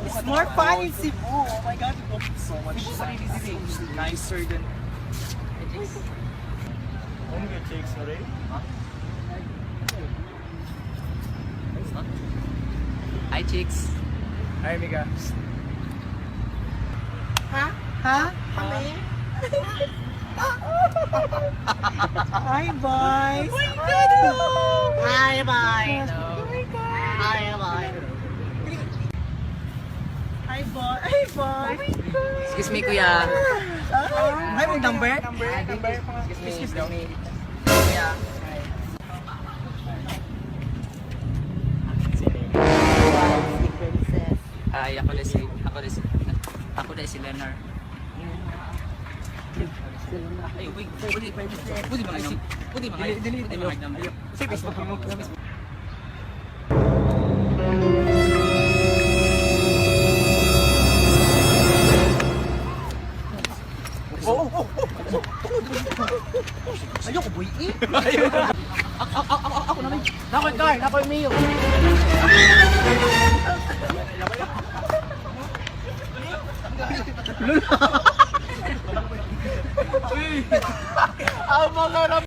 It's more fun in Cebu. Oh my God, you look so much Nicer than... Only your cheeks, sorry. Hi, chicks. Hi, Mika. Ha? Ha? Kami? Hi, boys. Oh my God, hello. Hi, bye. Oh my God. Hi, bye. Hi, boy. Hi, boy. Excuse me, kuya. Hi, may number? Excuse me. Kuya. Ay, ako na si Leonard. Ay, wait, pwede mga inom. Pwede mga inom. Sa Facebook mo. Ayoko, boy. Ako na rin. Nakoy car, nakoy mayo. Lula. Ang mga